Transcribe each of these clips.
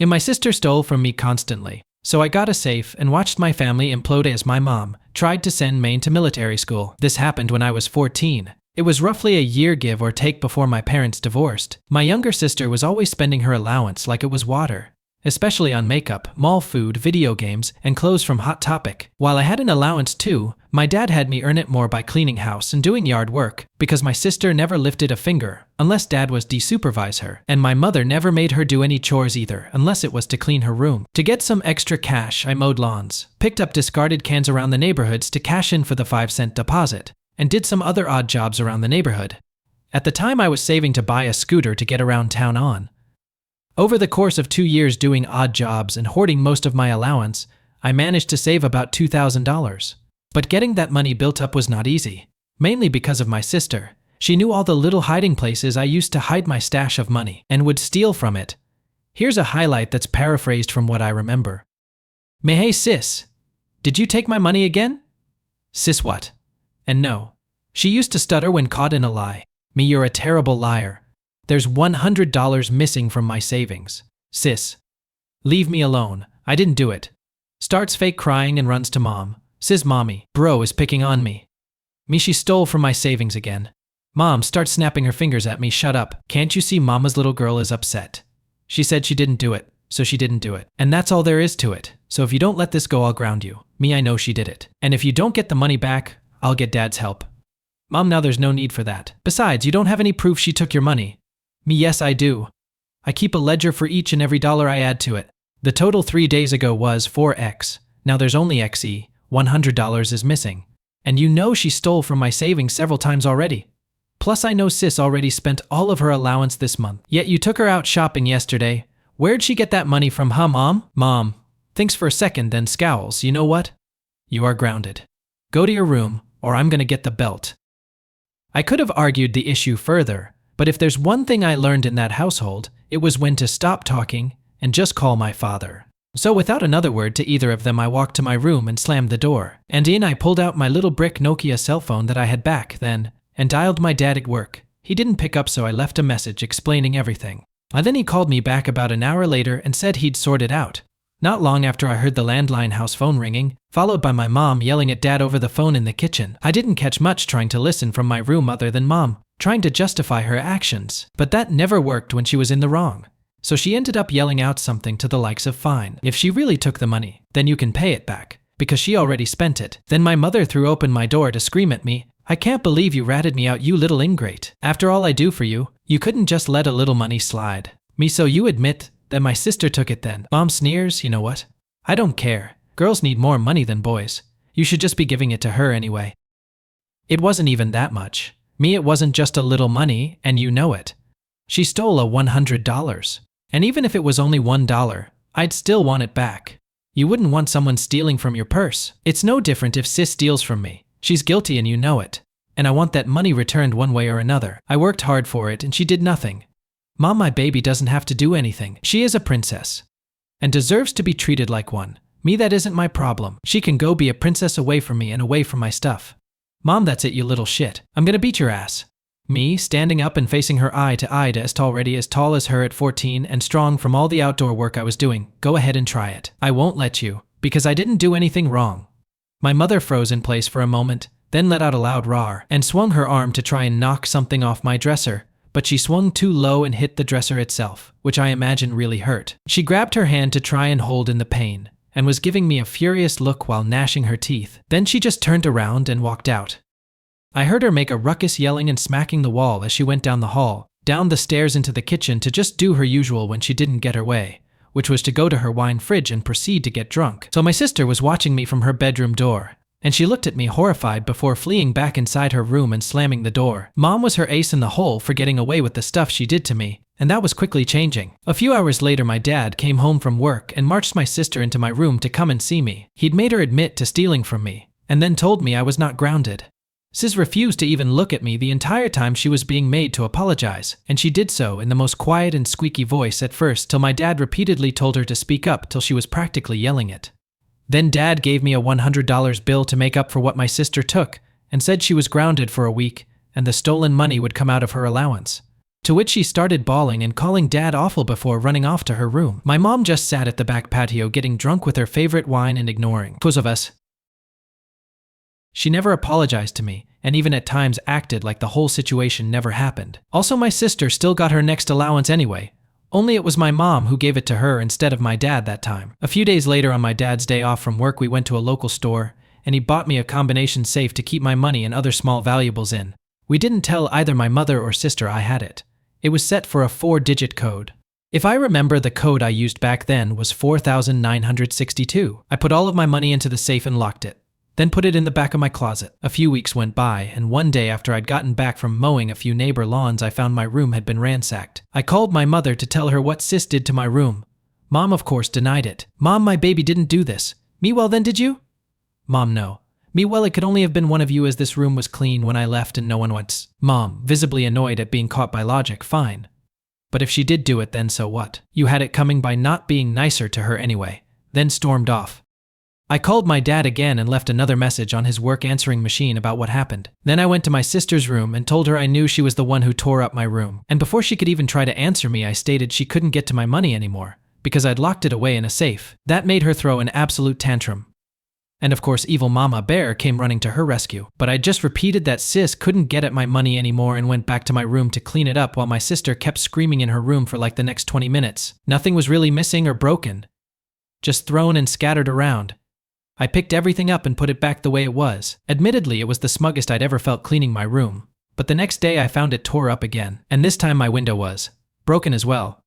And my sister stole from me constantly. So I got a safe and watched my family implode as my mom tried to send Maine to military school. This happened when I was 14. It was roughly a year give or take before my parents divorced. My younger sister was always spending her allowance like it was water, especially on makeup, mall food, video games, and clothes from Hot Topic. While I had an allowance too, my dad had me earn it more by cleaning house and doing yard work, because my sister never lifted a finger unless dad was to supervise her, and my mother never made her do any chores either unless it was to clean her room. To get some extra cash, I mowed lawns, picked up discarded cans around the neighborhoods to cash in for the 5-cent deposit, and did some other odd jobs around the neighborhood. At the time I was saving to buy a scooter to get around town on. Over the course of 2 years doing odd jobs and hoarding most of my allowance, I managed to save about $2,000. But getting that money built up was not easy, mainly because of my sister. She knew all the little hiding places I used to hide my stash of money and would steal from it. Here's a highlight that's paraphrased from what I remember. "Me hey sis, did you take my money again?" "Sis what?" And no. She used to stutter when caught in a lie. "Me, you're a terrible liar. There's $100 missing from my savings. Sis. Leave me alone. I didn't do it." Starts fake crying and runs to mom. Says mommy, "Bro is picking on me." Me, she stole from my savings again. Mom starts snapping her fingers at me. "Shut up. Can't you see mama's little girl is upset? She said she didn't do it, so she didn't do it. And that's all there is to it. So if you don't let this go, I'll ground you. Me, I know she did it. And if you don't get the money back, I'll get dad's help." Mom, now there's no need for that. Besides, you don't have any proof she took your money. Me, yes I do. I keep a ledger for each and every dollar I add to it. The total 3 days ago was 4x. Now there's only XE. $100 is missing. And you know she stole from my savings several times already. Plus I know sis already spent all of her allowance this month. Yet you took her out shopping yesterday. Where'd she get that money from, huh, Mom? Mom thinks for a second, then scowls. "You know what? You are grounded. Go to your room, or I'm gonna get the belt." I could have argued the issue further, but if there's one thing I learned in that household, it was when to stop talking and just call my father. So without another word to either of them, I walked to my room and slammed the door. And in I pulled out my little brick Nokia cell phone that I had back then and dialed my dad at work. He didn't pick up, so I left a message explaining everything. And then he called me back about an hour later and said he'd sort it out. Not long after, I heard the landline house phone ringing, followed by my mom yelling at dad over the phone in the kitchen. I didn't catch much trying to listen from my room other than mom trying to justify her actions. But that never worked when she was in the wrong. So she ended up yelling out something to the likes of, "Fine, if she really took the money, then you can pay it back, because she already spent it." Then my mother threw open my door to scream at me, "I can't believe you ratted me out, you little ingrate. After all I do for you, you couldn't just let a little money slide." Me, "So you admit that my sister took it then?" Mom sneers, "You know what? I don't care. Girls need more money than boys. You should just be giving it to her anyway." It wasn't even that much. Me, it wasn't just a little money, and you know it. She stole a $100. And even if it was only $1, I'd still want it back. You wouldn't want someone stealing from your purse. It's no different if sis steals from me. She's guilty and you know it. And I want that money returned one way or another. I worked hard for it and she did nothing. Mom, my baby doesn't have to do anything. She is a princess and deserves to be treated like one. Me, that isn't my problem. She can go be a princess away from me and away from my stuff. Mom, that's it, you little shit. I'm gonna beat your ass. Me, standing up and facing her eye to eye, just already as tall as her at 14 and strong from all the outdoor work I was doing. "Go ahead and try it. I won't let you, because I didn't do anything wrong." My mother froze in place for a moment, then let out a loud roar and swung her arm to try and knock something off my dresser, but she swung too low and hit the dresser itself, which I imagine really hurt. She grabbed her hand to try and hold in the pain, and was giving me a furious look while gnashing her teeth. Then she just turned around and walked out. I heard her make a ruckus, yelling and smacking the wall as she went down the hall, down the stairs into the kitchen to just do her usual when she didn't get her way, which was to go to her wine fridge and proceed to get drunk. So my sister was watching me from her bedroom door, and she looked at me horrified before fleeing back inside her room and slamming the door. Mom was her ace in the hole for getting away with the stuff she did to me, and that was quickly changing. A few hours later, my dad came home from work and marched my sister into my room to come and see me. He'd made her admit to stealing from me, and then told me I was not grounded. Sis refused to even look at me the entire time she was being made to apologize, and she did so in the most quiet and squeaky voice at first, till my dad repeatedly told her to speak up till she was practically yelling it. Then dad gave me a $100 bill to make up for what my sister took, and said she was grounded for a week, and the stolen money would come out of her allowance. To which she started bawling and calling Dad awful before running off to her room. My mom just sat at the back patio getting drunk with her favorite wine and ignoring both of us. She never apologized to me, and even at times acted like the whole situation never happened. Also, my sister still got her next allowance anyway, only it was my mom who gave it to her instead of my dad that time. A few days later, on my dad's day off from work, we went to a local store, and he bought me a combination safe to keep my money and other small valuables in. We didn't tell either my mother or sister I had it. It was set for a 4-digit code. If I remember, the code I used back then was 4962. I put all of my money into the safe and locked it, then put it in the back of my closet. A few weeks went by, and one day after I'd gotten back from mowing a few neighbor lawns, I found my room had been ransacked. I called my mother to tell her what sis did to my room. Mom, of course, denied it. Mom, my baby didn't do this. Me, well then, did you? Mom, no. Me, well, it could only have been one of you, as this room was clean when I left and no one went. Mom, visibly annoyed at being caught by logic, fine. But if she did do it, then so what? You had it coming by not being nicer to her anyway. Then stormed off. I called my dad again and left another message on his work answering machine about what happened. Then I went to my sister's room and told her I knew she was the one who tore up my room. And before she could even try to answer me, I stated she couldn't get to my money anymore, because I'd locked it away in a safe. That made her throw an absolute tantrum. And of course, evil Mama Bear came running to her rescue. But I just repeated that sis couldn't get at my money anymore and went back to my room to clean it up while my sister kept screaming in her room for like the next 20 minutes. Nothing was really missing or broken, just thrown and scattered around. I picked everything up and put it back the way it was. Admittedly, it was the smuggest I'd ever felt cleaning my room. But the next day I found it tore up again. And this time my window was broken as well.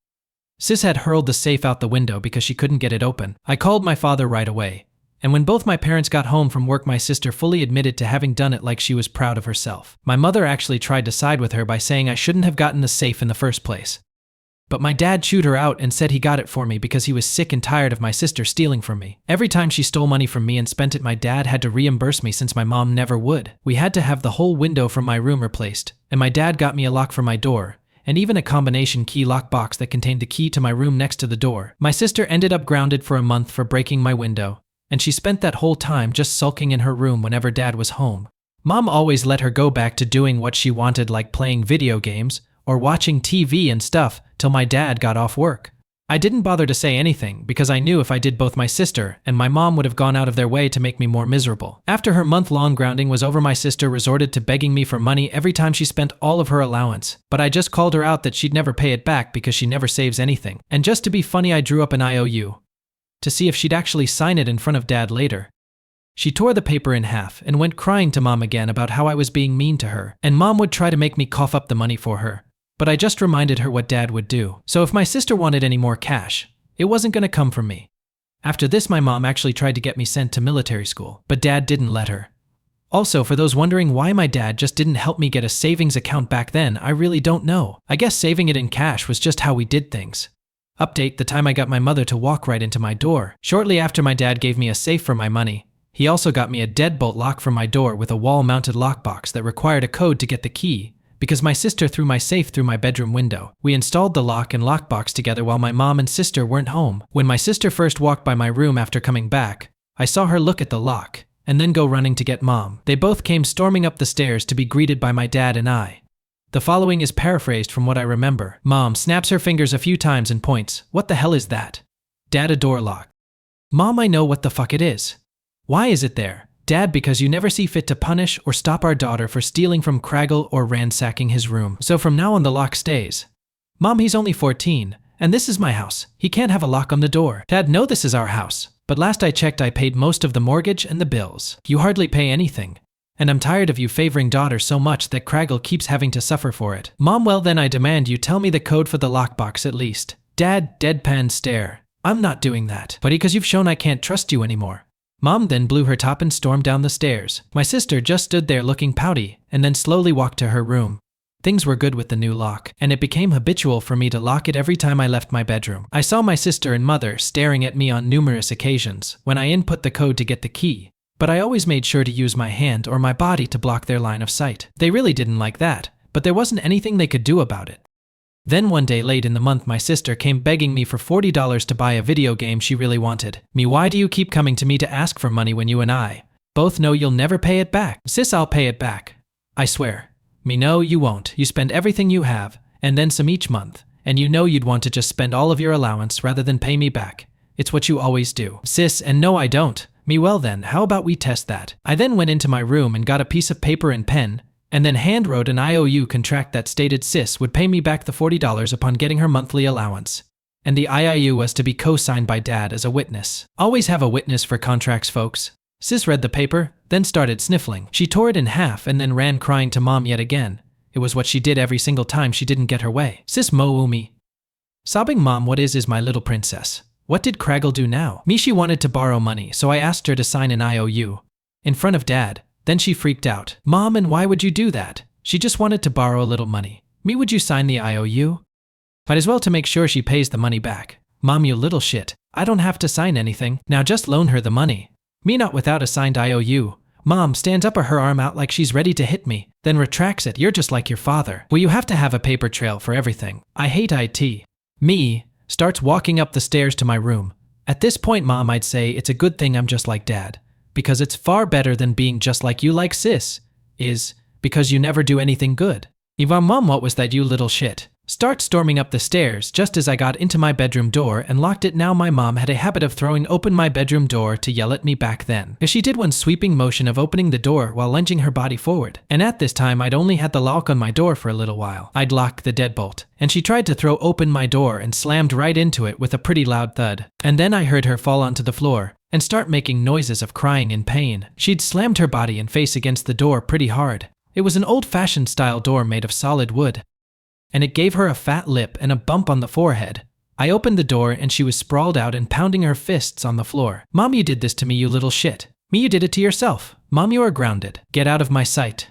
Sis had hurled the safe out the window because she couldn't get it open. I called my father right away. And when both my parents got home from work, my sister fully admitted to having done it like she was proud of herself. My mother actually tried to side with her by saying I shouldn't have gotten the safe in the first place. But my dad chewed her out and said he got it for me because he was sick and tired of my sister stealing from me. Every time she stole money from me and spent it, my dad had to reimburse me since my mom never would. We had to have the whole window from my room replaced, and my dad got me a lock for my door, and even a combination key lockbox that contained the key to my room next to the door. My sister ended up grounded for a month for breaking my window, and she spent that whole time just sulking in her room whenever Dad was home. Mom always let her go back to doing what she wanted, like playing video games or watching TV and stuff, till my dad got off work. I didn't bother to say anything because I knew if I did, both my sister and my mom would have gone out of their way to make me more miserable. After her month-long grounding was over, my sister resorted to begging me for money every time she spent all of her allowance, but I just called her out that she'd never pay it back because she never saves anything. And just to be funny, I drew up an IOU to see if she'd actually sign it in front of Dad later. She tore the paper in half and went crying to Mom again about how I was being mean to her, and Mom would try to make me cough up the money for her. But I just reminded her what Dad would do. So if my sister wanted any more cash, it wasn't going to come from me. After this, my mom actually tried to get me sent to military school, but Dad didn't let her. Also, for those wondering why my dad just didn't help me get a savings account back then, I really don't know. I guess saving it in cash was just how we did things. Update: the time I got my mother to walk right into my door. Shortly after my dad gave me a safe for my money, he also got me a deadbolt lock for my door with a wall-mounted lockbox that required a code to get the key, because my sister threw my safe through my bedroom window. We installed the lock and lockbox together while my mom and sister weren't home. When my sister first walked by my room after coming back, I saw her look at the lock and then go running to get Mom. They both came storming up the stairs to be greeted by my dad and I. The following is paraphrased from what I remember. Mom snaps her fingers a few times and points. What the hell is that? Dad: a door lock. Mom: I know what the fuck it is. Why is it there? Dad: because you never see fit to punish or stop our daughter for stealing from Craggle or ransacking his room. So from now on the lock stays. Mom: he's only 14, and this is my house. He can't have a lock on the door. Dad: no, this is our house. But last I checked, I paid most of the mortgage and the bills. You hardly pay anything. And I'm tired of you favoring daughter so much that Craggle keeps having to suffer for it. Mom: well then I demand you tell me the code for the lockbox at least. Dad: deadpan stare. I'm not doing that. But because you've shown I can't trust you anymore. Mom then blew her top and stormed down the stairs. My sister just stood there looking pouty and then slowly walked to her room. Things were good with the new lock, and it became habitual for me to lock it every time I left my bedroom. I saw my sister and mother staring at me on numerous occasions when I input the code to get the key, but I always made sure to use my hand or my body to block their line of sight. They really didn't like that, but there wasn't anything they could do about it. Then one day late in the month, my sister came begging me for $40 to buy a video game she really wanted. Me: why do you keep coming to me to ask for money when you and I both know you'll never pay it back? Sis: I'll pay it back. I swear. Me: no, you won't. You spend everything you have, and then some each month, and you know you'd want to just spend all of your allowance rather than pay me back. It's what you always do. Sis, and no I don't. Me, well then, how about we test that? I then went into my room and got a piece of paper and pen, and then hand-wrote an IOU contract that stated Sis would pay me back the $40 upon getting her monthly allowance. And the IOU was to be co-signed by Dad as a witness. Always have a witness for contracts, folks. Sis read the paper, then started sniffling. She tore it in half and then ran crying to Mom yet again. It was what she did every single time she didn't get her way. Sis mowed me. Sobbing, Mom, what is my little princess? What did Craggle do now? Me, she wanted to borrow money, so I asked her to sign an IOU. In front of Dad. Then she freaked out. Mom, and why would you do that? She just wanted to borrow a little money. Me, would you sign the IOU? Might as well to make sure she pays the money back. Mom, you little shit. I don't have to sign anything. Now just loan her the money. Me, not without a signed IOU. Mom stands up her arm out like she's ready to hit me, then retracts it. You're just like your father. Well, you have to have a paper trail for everything. I hate IT. Me starts walking up the stairs to my room. At this point, Mom, I'd say it's a good thing I'm just like Dad. Because it's far better than being just like you like Sis. Is because you never do anything good. Yvonne, Mom, what was that, you little shit? Start storming up the stairs just as I got into my bedroom door and locked it. Now my mom had a habit of throwing open my bedroom door to yell at me back then. She did one sweeping motion of opening the door while lunging her body forward. And at this time I'd only had the lock on my door for a little while. I'd locked the deadbolt, and she tried to throw open my door and slammed right into it with a pretty loud thud. And then I heard her fall onto the floor and start making noises of crying in pain. She'd slammed her body and face against the door pretty hard. It was an old-fashioned style door made of solid wood, and it gave her a fat lip and a bump on the forehead. I opened the door and she was sprawled out and pounding her fists on the floor. Mom, you did this to me, you little shit. Me, you did it to yourself. Mom, you are grounded. Get out of my sight.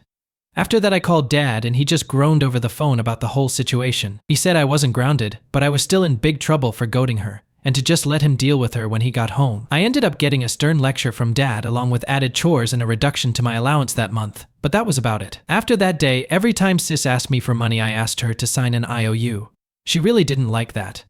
After that I called Dad and he just groaned over the phone about the whole situation. He said I wasn't grounded, but I was still in big trouble for goading her, and to just let him deal with her when he got home. I ended up getting a stern lecture from Dad along with added chores and a reduction to my allowance that month. But that was about it. After that day, every time Sis asked me for money, I asked her to sign an IOU. She really didn't like that.